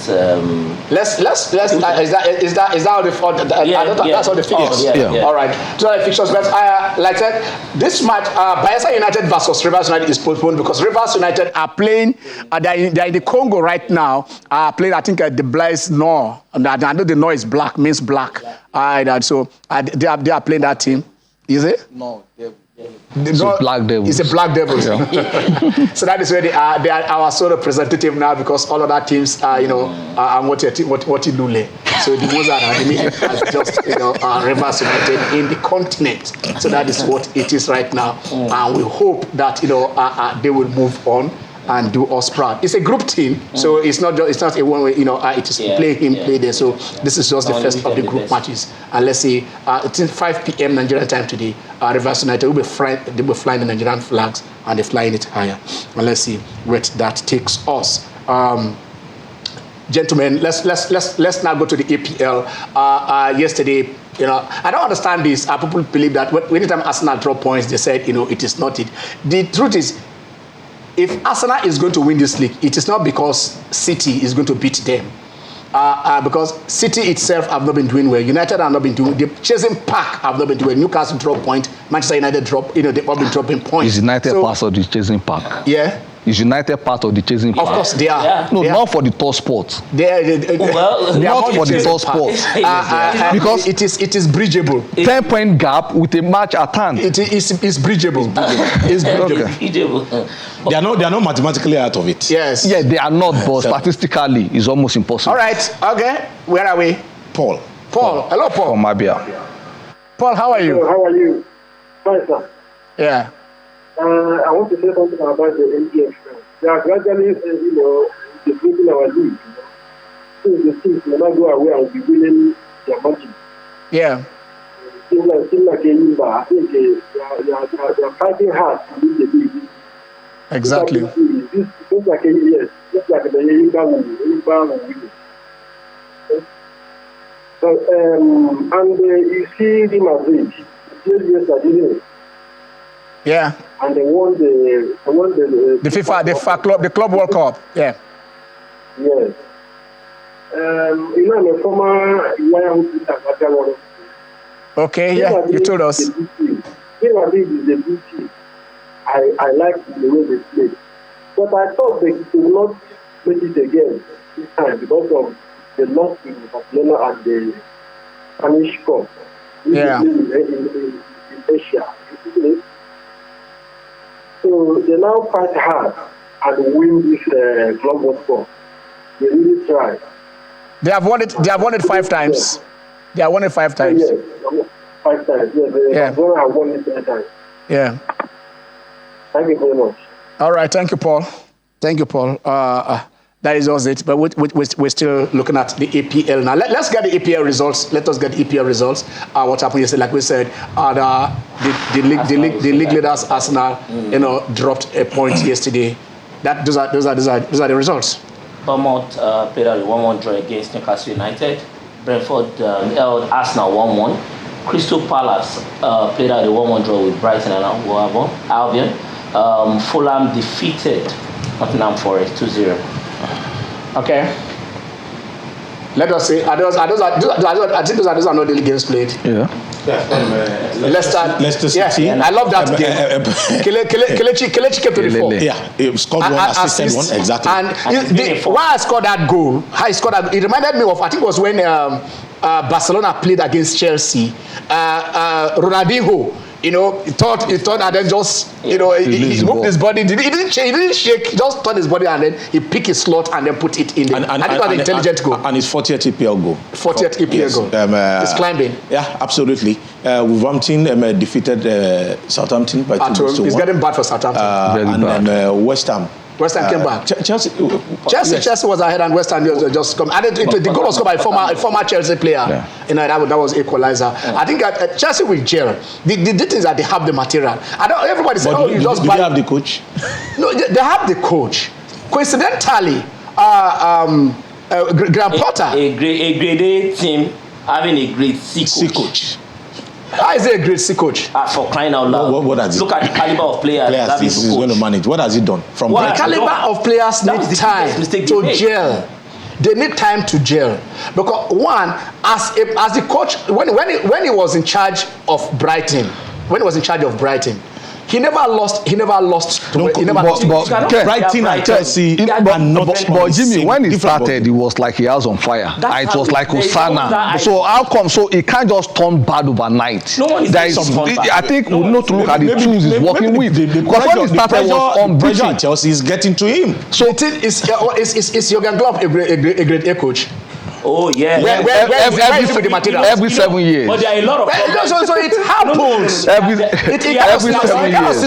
Let's. Is that how the? Yeah, that's all the figures. Yeah. All right. So the fixtures, but like I said, this match, Bayelsa United versus Rivers United is postponed because Rivers United are playing. They're in the Congo right now. Playing, I think, the Blaise Nord. And I know the Nord is black, means black. So they are playing that team. Is it? No. It's a Black Devils. It's a Black Devils. Yeah. So that is where they are our sort of representative now because all of that teams are, are what Lule. So the ones that are remaining are just, Rivers United in the continent. So that is what it is right now. And we hope that, they will move on and do us proud. It's a group team, so it's not a one way. It is play him, play there. So this is just the first of the group matches. And let's see, it's 5 p.m. Nigerian time today. Rivers United will be flying the Nigerian flags and they're flying it higher. And let's see where that takes us. Gentlemen, let's now go to the EPL. Yesterday, I don't understand this. People believe that anytime Arsenal drop points, they said, it is not it. The truth is, if Arsenal is going to win this league, it is not because City is going to beat them. Because City itself have not been doing well. United have not been doing. The chasing pack have not been doing well. Newcastle drop point. Manchester United drop. They've all been dropping points. Is United part of the chasing pack? Yeah. Is United part of the chasing pack? Of course they are. Yeah. No, they not for the top sport. They are Not for the top sport. Because it is bridgeable. 10-point gap with a match at hand. It's bridgeable. It's bridgeable. Bridgeable. They are not mathematically out of it. Yes. Yeah, they are not, but statistically, it's almost impossible. All right. Okay. Where are we? Paul. Hello, Paul. From Abia. Paul, how are you? Hello, how are you? Fine, sir. Yeah. I want to say something about the NGF. They are gradually, depleting our league. Since the teams will not go away and be winning their matches. Yeah. Similar Keyimba, I think they are fighting hard to win the league. Exactly. Just like the Keyimba will win. So, and you see the Madrid, yesterday. Yeah. And they won the FIFA the Club World Cup. Yeah. Yes. I'm a former Lion. Okay. Yeah. You told us. Madrid is a good team. I like the way they play, but I thought they could not make it again this time because of the loss in Barcelona and the Spanish Cup. Yeah. In Asia. So they now fight hard and win this Club World Cup. They really try. They have won it 5 times. They have won it 5 times. Yes, 5 times. Yes, they have won it 3 times. Yeah. Thank you very much. All right. Thank you, Paul. That is all it. But we're still looking at the EPL now. Let's get the EPL results. Let us get the EPL results. What happened yesterday? Like we said, the league leaders Arsenal, dropped a point yesterday. Those are the results. Bournemouth played out a 1-1 draw against Newcastle United. Brentford held Arsenal 1-1. Crystal Palace played out a 1-1 draw with Brighton and Albion. Fulham defeated Nottingham Forest 2-0. Okay. Let us see. I think those are not daily games played. Yeah. Leicester City. Yeah, I love that game. Kelechi came to the fore. Yeah, he scored one, assisted one, exactly. And why I scored that goal, it reminded me of, I think it was when Barcelona played against Chelsea. Ronaldinho, he thought and then just, he moved his body. He didn't shake, he just turned his body and then he picked his slot and then put it in there. I think it was an intelligent goal. And his 40th EPL goal. 40th EPL goal. It's climbing. Yeah, absolutely. Wolverhampton defeated Southampton by 2-1. It's getting bad for Southampton. And West Ham. West Ham came back. Chelsea was ahead and West Ham just come. And the goal was scored by a former Chelsea player. Yeah. That was equalizer. I think Chelsea will gel. The thing is that they have the material. Everybody says, do they have the coach? No, they have the coach. Coincidentally, Graham Potter. A grade A team having a great C coach. How is he a great C coach? For crying out loud. What has Look at the caliber of players this is going to manage. What has he done? From the caliber of players need time to gel. They need time to gel. Because one, as the coach, when he was in charge of Brighton, he never lost. Brighton and Chelsea, but Jimmy, when he started, he was like he was on fire. It was like Osana. So how come? So he can't just turn bad overnight. No one is I think we need to look at the tools he's working with. Because when he started, was unbeaten. Chelsea is getting to him. So is Jurgen Klopp a great head coach? Oh yeah. Every 7 years. But there are a lot of so it happens. Every 7 years.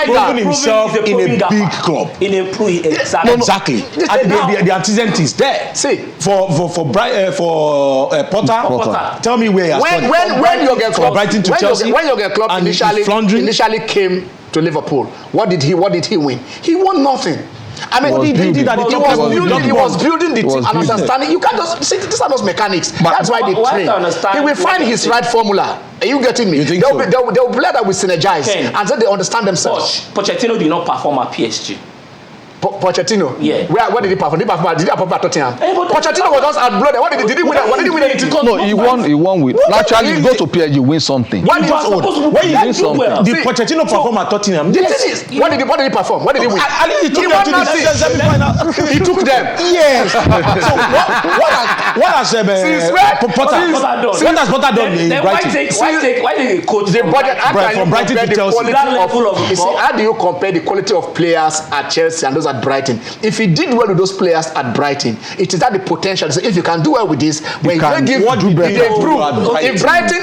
Proven himself in a big club. Exactly. The antecedent is there. See, for Potter. Tell me where he has when Jurgen Klopp Brighton to Chelsea. When Jurgen Klopp initially came to Liverpool, what did he win? He won nothing. I mean, he was building the team and understanding. You can't just see, these are those mechanics. That's why they train. He will find his right formula. Are you getting me? They'll be glad that we synergize and so they understand themselves. Pochettino did not perform at PSG. Pochettino? Yeah. Where did he perform? Did he perform at Tottenham? Pochettino was just outblooded. What did he win anything? No, he won with. Naturally, you go to PSG, you win something. When you win something. Did Pochettino perform at Tottenham? Yes. What did he perform? What did he win? He won nothing. He took them. Yes. So what has Potter done in Brighton? Why did he coach the budget from Brighton to Chelsea? How do you compare the quality of players at Chelsea and those at Brighton? If he did well with those players at Brighton, it is that the potential. So if you can do well with this, when you give if Brighton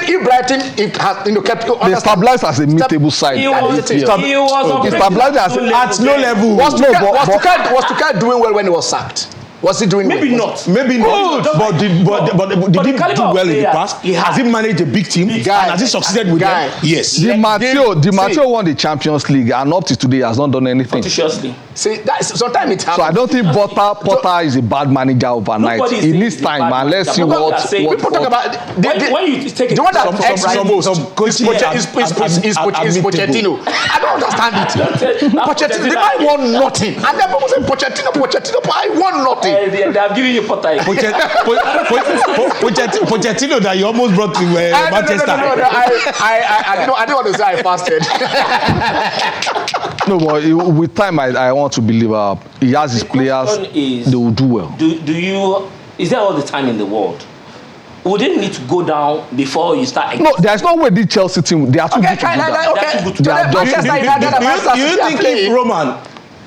has kept they stabilized as a mid-table side. He was stabilized at no level. Was Tuchel doing well when he was sacked? Was he doing maybe well? not? Maybe not. But did he do well in the past? Has he managed a big team? And has he succeeded with them? Yes. Di Matteo won the Champions League and up to today has not done anything. See, sometimes it happens. So I don't think Potter is a bad manager overnight. He needs time, man. Let's see what. People talk about when you take the one that is Pochettino. I don't understand it. Pochettino, the man won nothing, and then people say Pochettino, but I won nothing. They have given you Potter. Pochettino that you almost brought to Manchester. No, I didn't want to say I fasted. No, but with time, I want to believe he has his players. They will do well. Is there all the time in the world? Would they need to go down before you start? No, there's no way the Chelsea team. They are too good to go down. Do you think if Roman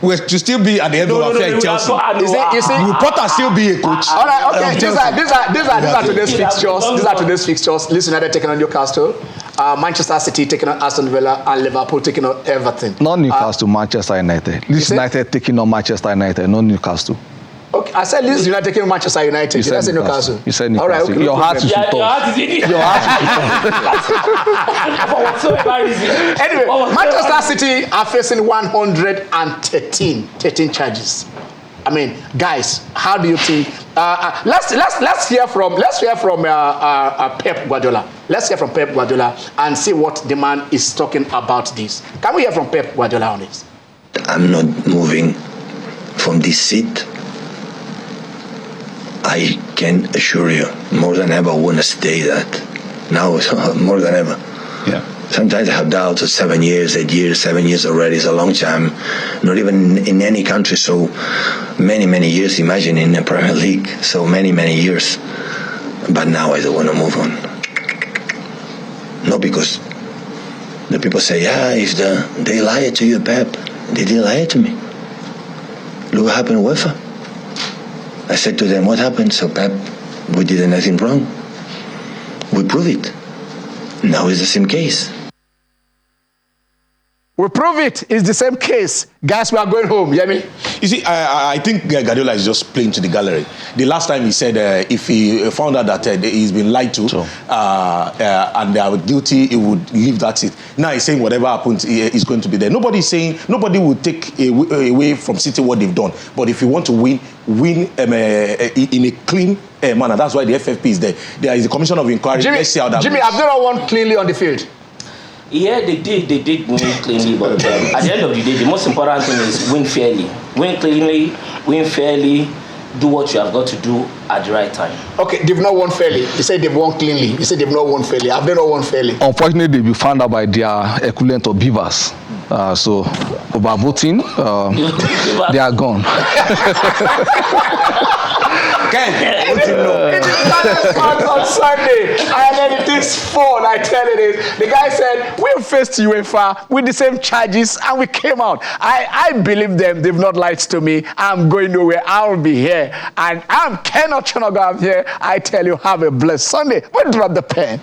was to still be at the end of affair in Chelsea, will Potter still be a coach? All right, okay. These are today's fixtures. These are today's fixtures. Leeds United taking on Newcastle, Manchester City taking on Aston Villa, and Liverpool taking on Everton. Not Newcastle, Manchester United. Leeds United taking on Manchester United, not Newcastle. Okay, I said Leeds United taking on Manchester United. Did I say Newcastle? You said Newcastle. All right, okay, your heart is with us. Anyway, Manchester City are facing 113 charges. I mean, guys, how do you think? Let's hear from Pep Guardiola. Let's hear from Pep Guardiola and see what the man is talking about this. Can we hear from Pep Guardiola on this? I'm not moving from this seat. I can assure you, more than ever, I want to stay that. Now, more than ever. Yeah. Sometimes I have doubts of 7 years, 8 years, 7 years already is a long time. Not even in any country, so many years. Imagine in the Premier League, so many years. But now I don't want to move on. Not because the people say, if they lied to you, Pep, they didn't lie to me. Look what happened with UEFA. I said to them, what happened? So Pep, we did nothing wrong. We prove it. Now it's the same case. We prove it. It's the same case. Guys, we are going home. You hear me? You see, I think Guardiola is just playing to the gallery. The last time he said if he found out that he's been lied to and they are guilty, he would leave that seat. Now he's saying whatever happens, he's going to be there. Nobody will take away from City what they've done. But if you want to win, win in a clean manner. That's why the FFP is there. There is a commission of inquiry. Let's see how that Jimmy, goes. have they not won cleanly on the field? Yeah, they did win cleanly, but at the end of the day, the most important thing is win fairly. Win cleanly, win fairly, do what you have got to do at the right time. Okay, they've not won fairly. You said they've won cleanly. You said they've not won fairly. Have they not won fairly? Unfortunately, they'll be found out by their equivalent of beavers. So, by voting, they are gone. Ken, what do you know? It is on Sunday, and then it is fun. I tell you this. The guy said, we faced UEFA with the same charges, and we came out. I believe them. They've not lied to me. I'm going nowhere. I'll be here. And I'm Ken Ochonogo. I'm here. I tell you, have a blessed Sunday. We'll drop the pen.